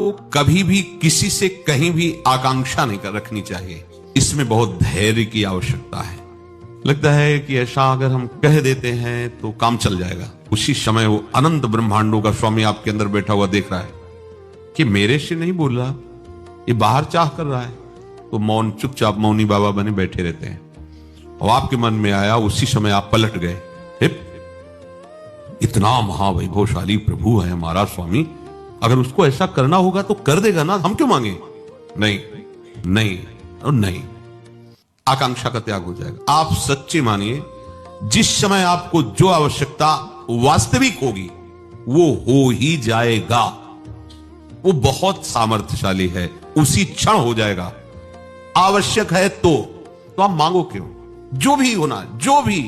आपको कभी भी किसी से कहीं भी आकांक्षा नहीं रखनी चाहिए। इसमें बहुत धैर्य की आवश्यकता है। लगता है कि ऐसा अगर हम कह देते हैं तो काम चल जाएगा। उसी समय वो अनंत ब्रह्मांडों का स्वामी आपके अंदर बैठा हुआ देख रहा है कि मेरे से नहीं बोल रहा, ये बाहर चाह कर रहा है, तो मौन चुपचाप मौनी बाबा बने बैठे रहते हैं। और आपके मन में आया, उसी समय आप पलट गए। इतना महावैभवशाली प्रभु है हमारा स्वामी, अगर उसको ऐसा करना होगा तो कर देगा ना, हम क्यों मांगे? नहीं नहीं और नहीं। आकांक्षा का त्याग हो जाएगा। आप सच्चे मानिए, जिस समय आपको जो आवश्यकता वास्तविक होगी वो हो ही जाएगा। वो बहुत सामर्थ्यशाली है, उसी क्षण हो जाएगा। आवश्यक है तो आप मांगो क्यों? जो भी होना, जो भी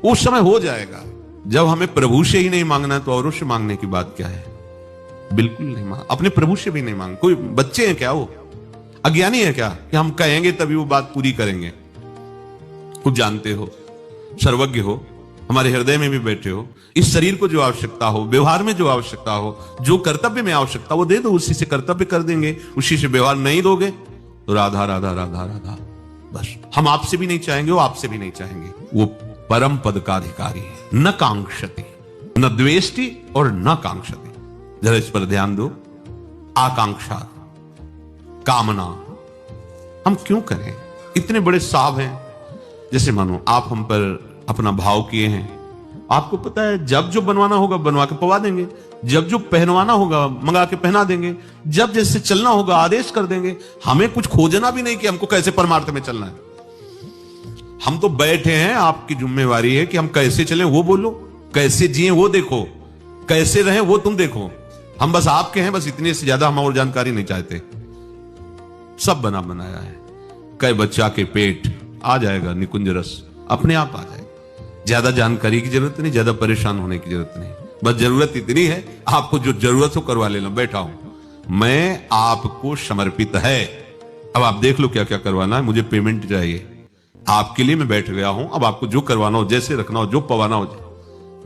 उस समय हो जाएगा। जब हमें प्रभु से ही नहीं मांगना है तो औरों से मांगने की बात क्या है? बिल्कुल नहीं मांग, अपने प्रभु से भी नहीं मांग। कोई बच्चे हैं क्या? वो अज्ञानी है क्या कि हम कहेंगे तभी वो बात पूरी करेंगे? कुछ जानते हो, सर्वज्ञ हो, हमारे हृदय में भी बैठे हो। इस शरीर को जो आवश्यकता हो, व्यवहार में जो आवश्यकता हो, जो कर्तव्य में आवश्यकता वो दे दो, उसी से कर्तव्य कर देंगे। उसी से व्यवहार नहीं दोगे तो राधा राधा राधा राधा, बस। हम आपसे भी नहीं चाहेंगे, वो आपसे भी नहीं चाहेंगे। वो परम पद का अधिकारी है। न कांक्षति, न द्वेष्टि और न कांक्षति। जरा इस पर ध्यान दो। आकांक्षा, कामना हम क्यों करें? इतने बड़े साहब हैं, जैसे मानो आप हम पर अपना भाव किए हैं। आपको पता है जब जो बनवाना होगा बनवा के पवा देंगे, जब जो पहनवाना होगा मंगा के पहना देंगे, जब जैसे चलना होगा आदेश कर देंगे। हमें कुछ खोजना भी नहीं कि हमको कैसे परमार्थ में चलना है। हम तो बैठे हैं, आपकी जिम्मेवारी है कि हम कैसे चलें वो बोलो, कैसे जिए वो देखो, कैसे रहें वो तुम देखो। हम बस आपके हैं, बस इतने से ज्यादा हम और जानकारी नहीं चाहते। सब बना बनाया है। कई बच्चा के पेट आ जाएगा निकुंज रस, अपने आप आ जाएगा। ज्यादा जानकारी की जरूरत नहीं, ज्यादा परेशान होने की जरूरत नहीं। बस जरूरत इतनी है, आपको जो जरूरत हो करवा लेना। बैठा हूं मैं, आपको समर्पित है। अब आप देख लो क्या क्या करवाना है। मुझे पेमेंट चाहिए, आपके लिए मैं बैठ गया हूं। अब आपको जो करवाना हो, जैसे रखना हो, जो पवाना हो,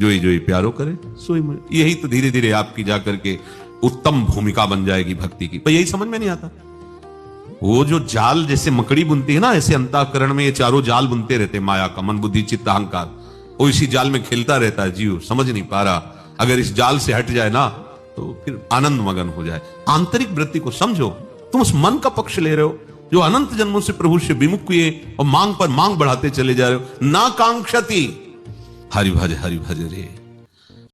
जो ही प्यारो करे सोई। यही तो धीरे धीरे आपकी जाकर के उत्तम भूमिका बन जाएगी भक्ति की। पर यही समझ में नहीं आता। वो जो जाल जैसे मकड़ी बुनती है ना, ऐसे अंतःकरण में ये चारों जाल बुनते रहते, माया का, मन बुद्धि चित्त अहंकार। वो इसी जाल में खेलता रहता है जीव, समझ नहीं पा रहा। अगर इस जाल से हट जाए ना तो फिर आनंद मगन हो जाए। आंतरिक वृत्ति को समझो। तुम उस मन का पक्ष ले रहे हो जो अनंत जन्मों से प्रभु से विमुख हुए और मांग पर मांग बढ़ाते चले जा रहे हो। ना कांक्षति, हरि भज रे।